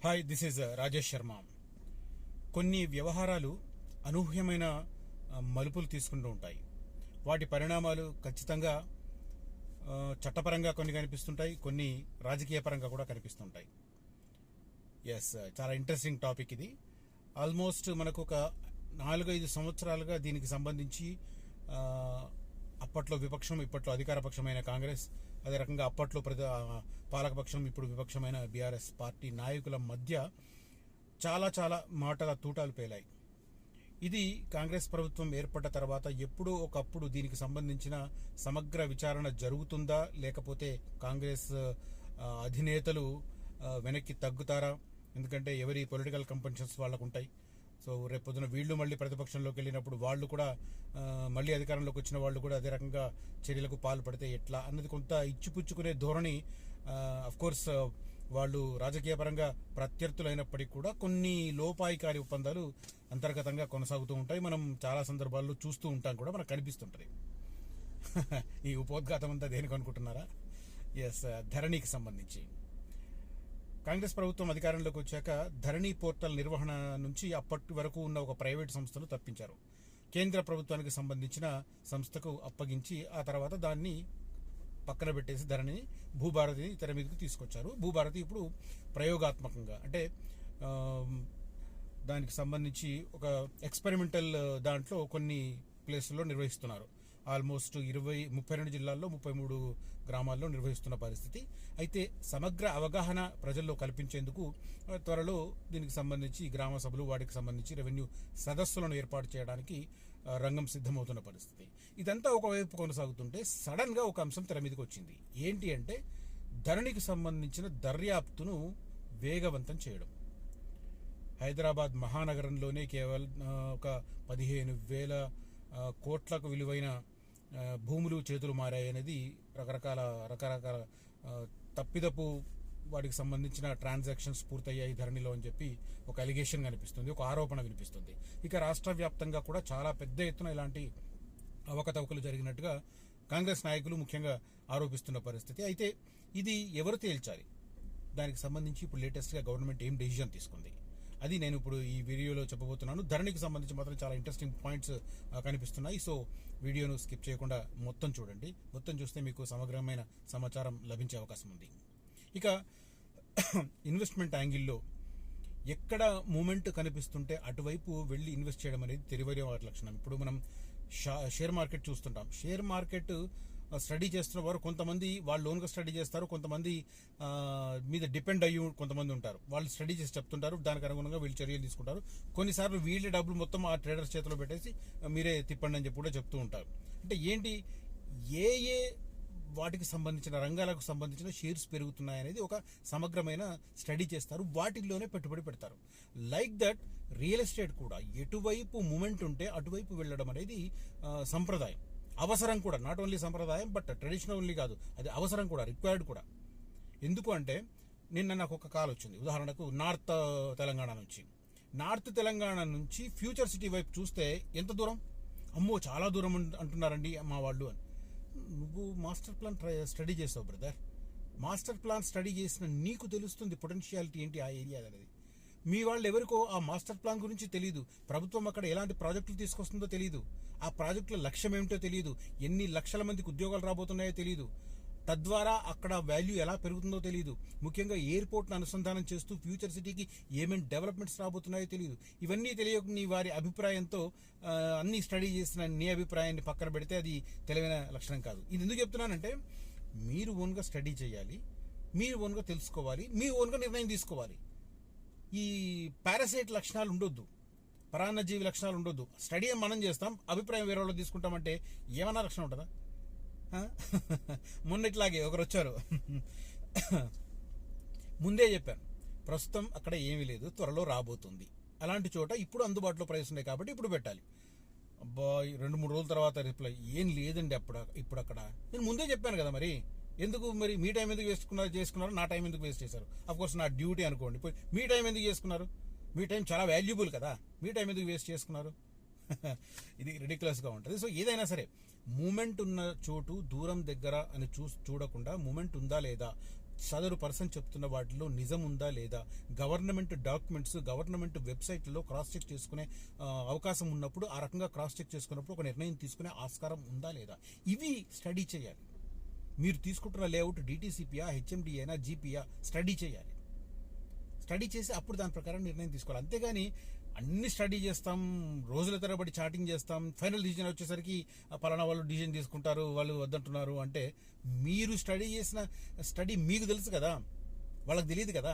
Hi, this is Rajesh Sharma. కొన్ని వ్యవహారాలు అనూహ్యమైన మలుపులు తీసుకుంటూ ఉంటాయి. వాటి పరిణామాలు ఖచ్చితంగా చట్టపరంగా కొన్ని కనిపిస్తుంటాయి, కొన్ని రాజకీయ పరంగా కూడా కనిపిస్తుంటాయి. ఎస్, చాలా ఇంట్రెస్టింగ్ టాపిక్ ఇది. ఆల్మోస్ట్ మనకు ఒక 4-5 సంవత్సరాలుగా దీనికి సంబంధించి అప్పట్లో విపక్షం, ఇప్పట్లో అధికార పక్షమైన కాంగ్రెస్, అదే రకంగా అప్పట్లో పాలకపక్షం, ఇప్పుడు విపక్షమైన బీఆర్ఎస్ పార్టీ నాయకుల మధ్య చాలా మాటల తూటాలు పేలాయి. ఇది కాంగ్రెస్ ప్రభుత్వం ఏర్పడ్డ తర్వాత ఎప్పుడో ఒకప్పుడు దీనికి సంబంధించిన సమగ్ర విచారణ జరుగుతుందా, లేకపోతే కాంగ్రెస్ అధినేతలు వెనక్కి తగ్గుతారా? ఎందుకంటే ఎవరి పొలిటికల్ కంపన్షన్స్ వాళ్ళకు ఉంటాయి. సో రేపు పొద్దున వీళ్ళు మళ్ళీ ప్రతిపక్షంలోకి వెళ్ళినప్పుడు వాళ్ళు కూడా మళ్ళీ అధికారంలోకి వచ్చిన వాళ్ళు కూడా అదే రకంగా చర్యలకు పాల్పడితే ఎట్లా అన్నది కొంత ఇచ్చిపుచ్చుకునే ధోరణి. అఫ్కోర్స్ వాళ్ళు రాజకీయ పరంగా ప్రత్యర్థులైనప్పటికీ కూడా కొన్ని లోపాయికారి ఒప్పందాలు అంతర్గతంగా కొనసాగుతూ ఉంటాయి. మనం చాలా సందర్భాల్లో చూస్తూ ఉంటాం కూడా, మనకు కనిపిస్తుంటది. ఈ ఉపోద్ఘాతం అంతా దేనికి అనుకుంటున్నారా? ఎస్, ధరణికి సంబంధించి కాంగ్రెస్ ప్రభుత్వం అధికారంలోకి వచ్చాక ధరణి పోర్టల్ నిర్వహణ నుంచి అప్పటి వరకు ఉన్న ఒక ప్రైవేట్ సంస్థను తప్పించారు. కేంద్ర ప్రభుత్వానికి సంబంధించిన సంస్థకు అప్పగించి ఆ తర్వాత దాన్ని పక్కన పెట్టేసి ధరణిని, భూభారతిని తెర మీదకి తీసుకొచ్చారు. భూభారతి ఇప్పుడు ప్రయోగాత్మకంగా, అంటే దానికి సంబంధించి ఒక ఎక్స్పెరిమెంటల్ దాంట్లో కొన్ని ప్లేసుల్లో నిర్వహిస్తున్నారు. ఆల్మోస్ట్ 32 జిల్లాల్లో 33 గ్రామాల్లో నిర్వహిస్తున్న పరిస్థితి. అయితే సమగ్ర అవగాహన ప్రజల్లో కల్పించేందుకు త్వరలో దీనికి సంబంధించి గ్రామ సభలు, వాటికి సంబంధించి రెవెన్యూ సదస్సులను ఏర్పాటు చేయడానికి రంగం సిద్ధమవుతున్న పరిస్థితి. ఇదంతా ఒకవైపు కొనసాగుతుంటే సడన్ గా ఒక అంశం తెర మీదకి వచ్చింది. ఏంటి అంటే ధరణికి సంబంధించిన దర్యాప్తును వేగవంతం చేయడం. హైదరాబాద్ మహానగరంలోనే కేవలం ఒక 15,000 కోట్లకు విలువైన భూములు చేతులు మారాయనేది రకరకాల తప్పిదపు వాటికి సంబంధించిన ట్రాన్సాక్షన్స్ పూర్తయ్యాయి ధరణిలో అని చెప్పి ఒక అలిగేషన్ కనిపిస్తుంది, ఒక ఆరోపణ వినిపిస్తుంది. ఇక రాష్ట్ర వ్యాప్తంగా కూడా చాలా పెద్ద ఎత్తున ఇలాంటి అవకతవకలు జరిగినట్టుగా కాంగ్రెస్ నాయకులు ముఖ్యంగా ఆరోపిస్తున్న పరిస్థితి. అయితే ఇది ఎవరు తేల్చాలి? దానికి సంబంధించి ఇప్పుడు లేటెస్ట్గా గవర్నమెంట్ ఏం డెసిజన్ తీసుకుంది, అది నేను ఇప్పుడు ఈ వీడియోలో చెప్పబోతున్నాను. ధరణికి సంబంధించి మాత్రం చాలా ఇంట్రెస్టింగ్ పాయింట్స్ కనిపిస్తున్నాయి. సో వీడియోను స్కిప్ చేయకుండా మొత్తం చూడండి. మొత్తం చూస్తే మీకు సమగ్రమైన సమాచారం లభించే అవకాశం ఉంది. ఇక ఇన్వెస్ట్మెంట్ యాంగిల్లో ఎక్కడ మూమెంట్ కనిపిస్తుంటే అటువైపు వెళ్ళి ఇన్వెస్ట్ చేయడం అనేది తెలివైన వారి లక్షణం. ఇప్పుడు మనం షేర్ మార్కెట్ చూస్తుంటాం. షేర్ మార్కెట్ స్టడీ చేస్తున్న వారు కొంతమంది వాళ్ళు లోన్గా స్టడీ చేస్తారు, కొంతమంది మీద డిపెండ్ అయ్యి కొంతమంది ఉంటారు. వాళ్ళు స్టడీ చేసి చెప్తుంటారు, దానికి అనుగుణంగా వీళ్ళు చర్యలు తీసుకుంటారు. కొన్నిసార్లు వీళ్ళే డబ్బులు మొత్తం ఆ ట్రేడర్స్ చేతిలో పెట్టేసి మీరే తిప్పండి అని చెప్పి కూడా చెప్తూ ఉంటారు. అంటే ఏంటి, ఏ వాటికి సంబంధించిన రంగాలకు సంబంధించిన షేర్స్ పెరుగుతున్నాయనేది ఒక సమగ్రమైన స్టడీ చేస్తారు, వాటిల్లోనే పెట్టుబడి పెడతారు. లైక్ దట్ రియల్ ఎస్టేట్ కూడా ఎటువైపు మూమెంట్ ఉంటే అటువైపు వెళ్ళడం అనేది సంప్రదాయం, అవసరం కూడా. నాట్ ఓన్లీ సంప్రదాయం, బట్ ట్రెడిషనల్ ఓన్లీ కాదు, అది అవసరం కూడా, రిక్వైర్డ్ కూడా. ఎందుకు అంటే నిన్న నాకు ఒక కాల్ వచ్చింది. ఉదాహరణకు నార్త్ తెలంగాణ నుంచి ఫ్యూచర్ సిటీ వైపు చూస్తే ఎంత దూరం, అమ్మో చాలా దూరం అంటున్నారండి మా వాళ్ళు అని. నువ్వు మాస్టర్ ప్లాన్ స్టడీ చేస్తావు బ్రదర్. మాస్టర్ ప్లాన్ స్టడీ చేసిన నీకు తెలుస్తుంది పొటెన్షియాలిటీ ఏంటి ఆ ఏరియా అనేది. మీ వాళ్ళు ఎవరికో ఆ మాస్టర్ ప్లాన్ గురించి తెలియదు, ప్రభుత్వం అక్కడ ఎలాంటి ప్రాజెక్టులు తీసుకొస్తుందో తెలియదు, ఆ ప్రాజెక్టుల లక్ష్యం ఏమిటో తెలియదు, ఎన్ని లక్షల మందికి ఉద్యోగాలు రాబోతున్నాయో తెలియదు, తద్వారా అక్కడ వాల్యూ ఎలా పెరుగుతుందో తెలియదు, ముఖ్యంగా ఎయిర్పోర్ట్ను అనుసంధానం చేస్తూ ఫ్యూచర్ సిటీకి ఏమేమి డెవలప్మెంట్స్ రాబోతున్నాయో తెలియదు. ఇవన్నీ తెలియక నీ వారి అభిప్రాయంతో అన్ని స్టడీ చేసిన నీ అభిప్రాయాన్ని పక్కన పెడితే అది తెలివైన లక్షణం కాదు. ఇది ఎందుకు చెప్తున్నానంటే మీరు ఓన్గా స్టడీ చేయాలి, మీరు ఓన్గా తెలుసుకోవాలి, మీ ఓన్గా నిర్ణయం తీసుకోవాలి. ఈ పారాసైట్ లక్షణాలు ఉండొద్దు, పరాన్నజీవి లక్షణాలు ఉండొద్దు. స్టడీ మనం చేస్తాం, అభిప్రాయం వేరే వాళ్ళు తీసుకుంటామంటే ఏమన్నా లక్షణం ఉంటుందా? మొన్నట్లాగే ఒకరు వచ్చారు, ముందే చెప్పాను ప్రస్తుతం అక్కడ ఏమీ లేదు, త్వరలో రాబోతుంది, అలాంటి చోట ఇప్పుడు అందుబాటులో ప్రైస్ ఉన్నాయి కాబట్టి ఇప్పుడు పెట్టాలి. అబ్బా 2-3 రోజుల తర్వాత రిప్లై, ఏం లేదండి ఇప్పుడు అక్కడ. నేను ముందే చెప్పాను కదా, మరి ఎందుకు, మరి మీ టైం ఎందుకు చేసుకున్నారు, నా టైం ఎందుకు వేస్ట్ చేశారు? అఫ్కోర్స్ నా డ్యూటీ అనుకోండి, మీ టైం ఎందుకు చేసుకున్నారు? మీ టైం చాలా వాల్యుబుల్ కదా, మీ టైం ఎందుకు వేస్ట్ చేసుకున్నారు? ఇది రిడిక్యులస్గా ఉంటుంది. సో ఏదైనా సరే మూమెంట్ ఉన్న చోటు దూరం దగ్గర అని చూడకుండా మూమెంట్ ఉందా లేదా, సదరు పర్సన్ చెప్తున్న వాటిలో నిజం ఉందా లేదా, గవర్నమెంట్ డాక్యుమెంట్స్ గవర్నమెంట్ వెబ్సైట్లలో క్రాస్ చెక్ చేసుకునే అవకాశం ఉన్నప్పుడు ఆ రకంగా క్రాస్ చెక్ చేసుకున్నప్పుడు ఒక నిర్ణయం తీసుకునే ఆస్కారం ఉందా లేదా, ఇవి స్టడీ చేయాలి. మీరు తీసుకుంటున్న లేఅవుట్ డిటీసీపీయా, హెచ్ఎండిఏనా, జీపీయా స్టడీ చేయాలి. స్టడీ చేసి అప్పుడు దాని ప్రకారం నిర్ణయం తీసుకోవాలి. అంతేగాని అన్ని స్టడీ చేస్తాం, రోజుల తరబడి చాటింగ్ చేస్తాం, ఫైనల్ డిసిజన్ వచ్చేసరికి పలానా వాళ్ళు డిసిజన్ తీసుకుంటారు, వాళ్ళు వద్దంటున్నారు అంటే, మీరు స్టడీ చేసిన స్టడీ మీకు తెలుసు కదా, వాళ్ళకి తెలియదు కదా.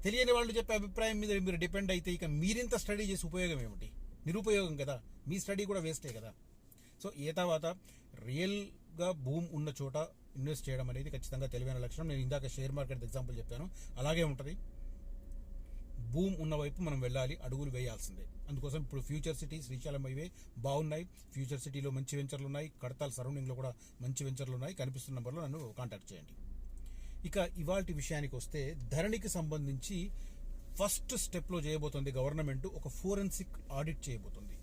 తెలియని వాళ్ళు చెప్పే అభిప్రాయం మీద మీరు డిపెండ్ అయితే ఇక మీరింత స్టడీ చేసి ఉపయోగం ఏమిటి? నిరుపయోగం కదా, మీ స్టడీ కూడా వేస్టే కదా. సో ఏ తర్వాత రియల్గా భూమి ఉన్న చోట ఇన్వెస్ట్ చేయడం అనేది ఖచ్చితంగా తెలివైన లక్షణం. నేను ఇందాక షేర్ మార్కెట్ ఎగ్జాంపుల్ చెప్పాను, అలాగే ఉంటుంది. భూమి ఉన్న వైపు మనం వెళ్ళాలి, అడుగులు వేయాల్సిందే. అందుకోసం ఇప్పుడు ఫ్యూచర్ సిటీ శ్రీశైలం హైవే బాగున్నాయి, ఫ్యూచర్ సిటీలో మంచి వెంచర్లు ఉన్నాయి, కడతాల్ సరౌండింగ్లో కూడా మంచి వెంచర్లు ఉన్నాయి. కనిపిస్తున్న నెంబర్లో నన్ను కాంటాక్ట్ చేయండి. ఇక ఇవాల్టి విషయానికి వస్తే, ధరణికి సంబంధించి ఫస్ట్ స్టెప్లో చేయబోతుంది గవర్నమెంట్ ఒక ఫోరెన్సిక్ ఆడిట్ చేయబోతుంది.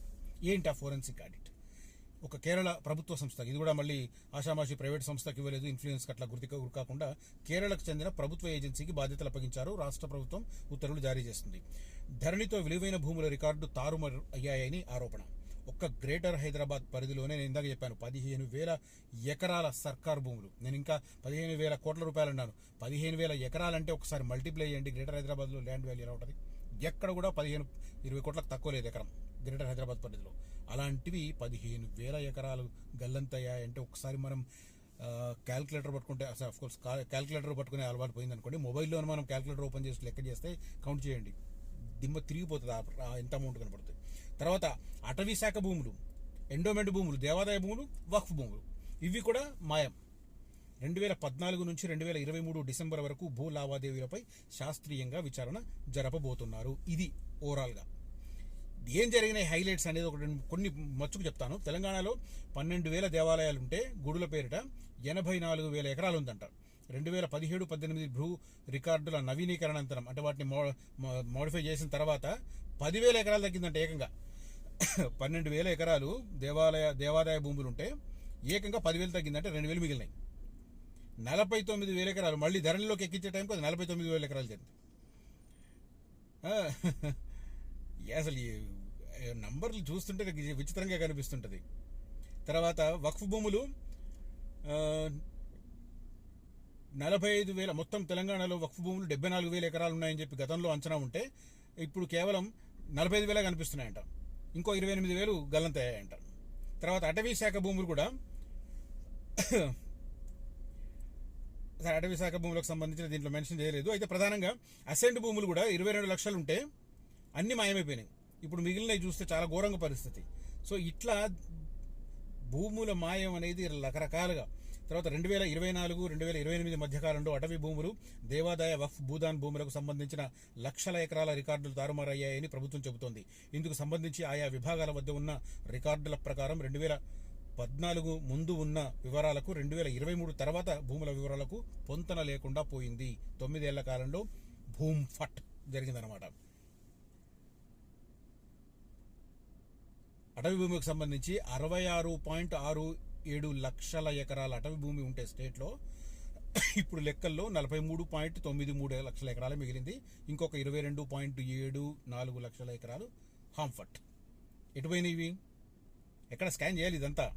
ఏంటి ఆ ఫోరెన్సిక్ ఆడిట్? ఒక కేరళ ప్రభుత్వ సంస్థ, ఇది కూడా మళ్ళీ ఆషామాషి ప్రైవేట్ సంస్థకి ఇవ్వలేదు, ఇన్ఫ్లుయెన్స్ అట్లా గురి కాకుండా కేరళకు చెందిన ప్రభుత్వ ఏజెన్సీకి బాధ్యతలు అప్పగించారు. రాష్ట్ర ప్రభుత్వం ఉత్తర్వులు జారీ చేస్తుంది. ధరణితో విలువైన భూముల రికార్డు తారుమారు అయ్యాయని ఆరోపణ. ఒక్క గ్రేటర్ హైదరాబాద్ పరిధిలోనే నేను ఇందాక చెప్పాను 15,000 ఎకరాల సర్కార్ భూములు. నేను ఇంకా 15,000 కోట్ల రూపాయలు అన్నాను. 15,000 ఎకరాలంటే ఒకసారి మల్టిప్లై చేయండి. గ్రేటర్ హైదరాబాద్లో ల్యాండ్ వాల్యూ ఎలా ఉంటుంది? ఎక్కడ కూడా 15-20 కోట్లకు తక్కువ లేదు ఎకరం గ్రేటర్ హైదరాబాద్ పరిధిలో. అలాంటివి 15,000 ఎకరాలు గల్లంతయ్యాయంటే ఒకసారి మనం క్యాల్కులేటర్ పట్టుకుంటే, అసలు ఆఫ్ కోర్స్ క్యాల్కులేటర్ పట్టుకునే అలవాటు పోయింది అనుకోండి, మొబైల్లో మనం క్యాల్కులేటర్ ఓపెన్ చేసి లెక్క చేస్తే కౌంట్ చేయండి, దిమ్మ తిరిగిపోతుంది ఎంత అమౌంట్ కనపడుతుంది. తర్వాత అటవీ శాఖ భూములు, ఎండోమెంట్ భూములు, దేవాదాయ భూములు, వక్ఫ్ భూములు, ఇవి కూడా మాయం. 2014 నుంచి 2023 డిసెంబర్ వరకు భూ లావాదేవీలపై శాస్త్రీయంగా విచారణ జరపబోతున్నారు. ఇది ఓవరాల్గా ఏం జరిగినాయి హైలైట్స్ అనేది కొన్ని మచ్చుకు చెప్తాను. తెలంగాణలో 12,000 దేవాలయాలుంటే గుడుల పేరిట 84,000 ఎకరాలు ఉందంట. 2017-18 భూ రికార్డుల నవీకరణానంతరం, అంటే వాటిని మోడిఫై చేసిన తర్వాత 10,000 ఎకరాలు తగ్గిందంటే ఏకంగా. 12,000 ఎకరాలు దేవాదాయ భూములు ఉంటే ఏకంగా 10,000 తగ్గిందంటే 2,000 మిగిలినాయి. 49,000 ఎకరాలు మళ్ళీ ధరణిలోకి ఎక్కించే టైంకి అది 49,000 ఎకరాలు జరిగింది. అసలు ఈ నంబర్లు చూస్తుంటే విచిత్రంగా కనిపిస్తుంటుంది. తర్వాత వక్ఫ్ భూములు 45,000, మొత్తం తెలంగాణలో వక్ఫ్ భూములు 74,000 ఎకరాలు ఉన్నాయని చెప్పి గతంలో అంచనా ఉంటే ఇప్పుడు కేవలం 45,000 కనిపిస్తున్నాయంట. ఇంకో 28,000 గల్లంతయ్యాయంట. తర్వాత అటవీ శాఖ భూములు కూడా అటవీ శాఖ భూములకు సంబంధించిన దీంట్లో మెన్షన్ చేయలేదు. అయితే ప్రధానంగా అసెంట్ భూములు కూడా 22 లక్షలు ఉంటే అన్ని మాయమైపోయినాయి. ఇప్పుడు మిగిలినవి చూస్తే చాలా ఘోరంగా పరిస్థితి. సో ఇట్లా భూముల మాయం అనేది రకరకాలుగా. తర్వాత 2024-2028 మధ్యకాలంలో అటవీ భూములు, దేవాదాయ, వక్ఫ్, భూదాన్ భూములకు సంబంధించిన లక్షల ఎకరాల రికార్డులు తారుమారయ్యాయని ప్రభుత్వం చెబుతోంది. ఇందుకు సంబంధించి ఆయా విభాగాల వద్ద ఉన్న రికార్డుల ప్రకారం 2014 ముందు ఉన్న వివరాలకు 2023 తర్వాత భూముల వివరాలకు పొంతన లేకుండా పోయింది. 9 ఏళ్ల కాలంలో భూమ్ ఫట్ జరిగిందనమాట. అటవీ భూమికి సంబంధించి 66.67 లక్షల ఎకరాల అటవీ భూమి ఉంటే స్టేట్లో ఇప్పుడు లెక్కల్లో 43.93 లక్షల ఎకరాలు మిగిలింది. ఇంకొక 22.74 లక్షల ఎకరాలు హాంఫట్. ఎటుపోయినవి? ఎక్కడ స్కాన్ చేయాలి ఇదంతా?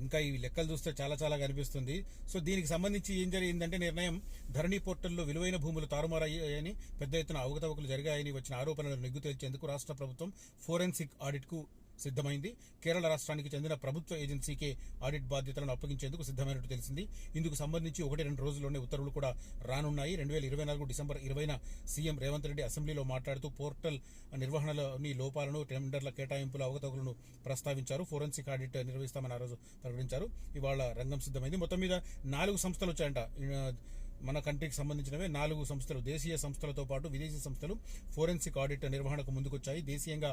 ఇంకా ఈ లెక్కలు చూస్తే చాలా చాలా కనిపిస్తుంది. సో దీనికి సంబంధించి ఏం జరిగిందంటే నిర్ణయం, ధరణి పోర్టల్లో విలువైన భూములు తారుమారయ్యాయని, పెద్ద ఎత్తున అవకతవకలు జరిగాయని వచ్చిన ఆరోపణలను నిగ్గు తేల్చేందుకు రాష్ట్ర ప్రభుత్వం ఫోరెన్సిక్ ఆడిట్కు సిద్ధమైంది. కేరళ రాష్ట్రానికి చెందిన ప్రభుత్వ ఏజెన్సీకే ఆడిట్ బాధ్యతలను అప్పగించేందుకు సిద్ధమైనట్టు తెలిసింది. ఇందుకు సంబంధించి 1-2 రోజుల్లోనే ఉత్తర్వులు కూడా రానున్నాయి. 2024 డిసెంబర్ 20న సీఎం రేవంత్ రెడ్డి అసెంబ్లీలో మాట్లాడుతూ పోర్టల్ నిర్వహణలోని లోపాలను, టెండర్ల కేటాయింపుల అవకతవకలను ప్రస్తావించారు. ఫోరెన్సిక్ ఆడిట్ నిర్వహిస్తామని ఆ రోజు ప్రకటించారు. ఇవాళ రంగం సిద్ధమైంది. మొత్తం మీద 4 సంస్థలు వచ్చాయంట. మన కంట్రీకి సంబంధించినవే 4 సంస్థలు, దేశీయ సంస్థలతో పాటు విదేశీ సంస్థలు ఫోరెన్సిక్ ఆడిట్ నిర్వహణకు ముందుకొచ్చాయి. దేశీయంగా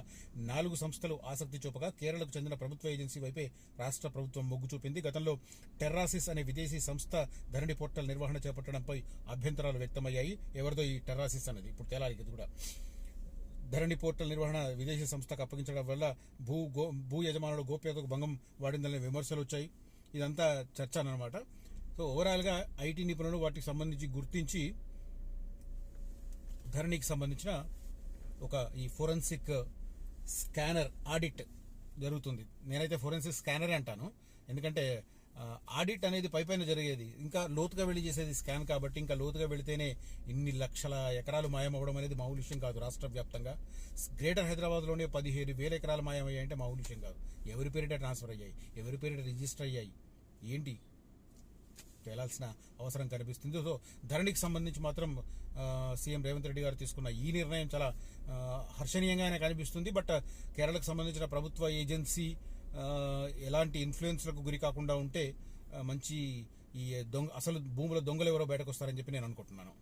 4 సంస్థలు ఆసక్తి చూపగా కేరళకు చెందిన ప్రభుత్వ ఏజెన్సీ వైపే రాష్ట్ర ప్రభుత్వం మొగ్గు చూపింది. గతంలో టెర్రాసిస్ అనే విదేశీ సంస్థ ధరణి పోర్టల్ నిర్వహణ చేపట్టడంపై అభ్యంతరాలు వ్యక్తమయ్యాయి. ఎవరిదో ఈ టెర్రాసిస్ అనేది ఇప్పుడు తేలాలి. ఇది కూడా ధరణి పోర్టల్ నిర్వహణ విదేశీ సంస్థకు అప్పగించడం వల్ల భూ యజమానుల గోప్యతకు భంగం వాడిందనే విమర్శలు వచ్చాయి. ఇదంతా చర్చ అన్నమాట. సో ఓవరాల్గా ఐటీ నిపుణులు వాటికి సంబంధించి గుర్తించి ధరణికి సంబంధించిన ఒక ఈ ఫోరెన్సిక్ స్కానర్ ఆడిట్ జరుగుతుంది. నేనైతే ఫోరెన్సిక్ స్కానరే అంటాను, ఎందుకంటే ఆడిట్ అనేది పైపైన జరిగేది, ఇంకా లోతుగా వెళ్ళి చేసేది స్కాన్ కాబట్టి ఇంకా లోతుగా వెళితేనే ఇన్ని లక్షల ఎకరాలు మాయమవ్వడం అనేది మామూలు విషయం కాదు. రాష్ట్ర వ్యాప్తంగా గ్రేటర్ హైదరాబాద్లోనే 17,000 ఎకరాలు మాయమయ్యాయంటే మామూలు విషయం కాదు. ఎవరి పేరిట ట్రాన్స్ఫర్ అయ్యాయి, ఎవరి పేరిట రిజిస్టర్ అయ్యాయి, ఏంటి తేలాల్సిన అవసరం కనిపిస్తుంది. సో ధరణికి సంబంధించి మాత్రం సీఎం రేవంత్ రెడ్డి గారు తీసుకున్న ఈ నిర్ణయం చాలా హర్షణీయంగానే కనిపిస్తుంది. బట్ కేరళకు సంబంధించిన ప్రభుత్వ ఏజెన్సీ ఎలాంటి ఇన్ఫ్లుయెన్స్లకు గురి కాకుండా ఉంటే మంచి ఈ అసలు భూముల దొంగలు ఎవరో బయటకు వస్తారని చెప్పి నేను అనుకుంటున్నాను.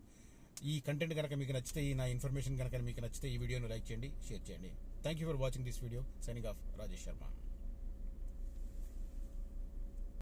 ఈ కంటెంట్ కనుక మీకు నచ్చితే, ఈ నా ఇన్ఫర్మేషన్ కనుక మీకు నచ్చితే ఈ వీడియోను లైక్ చేయండి, షేర్ చేయండి. Thank you for watching this video. Signing off, Rajesh Sharma.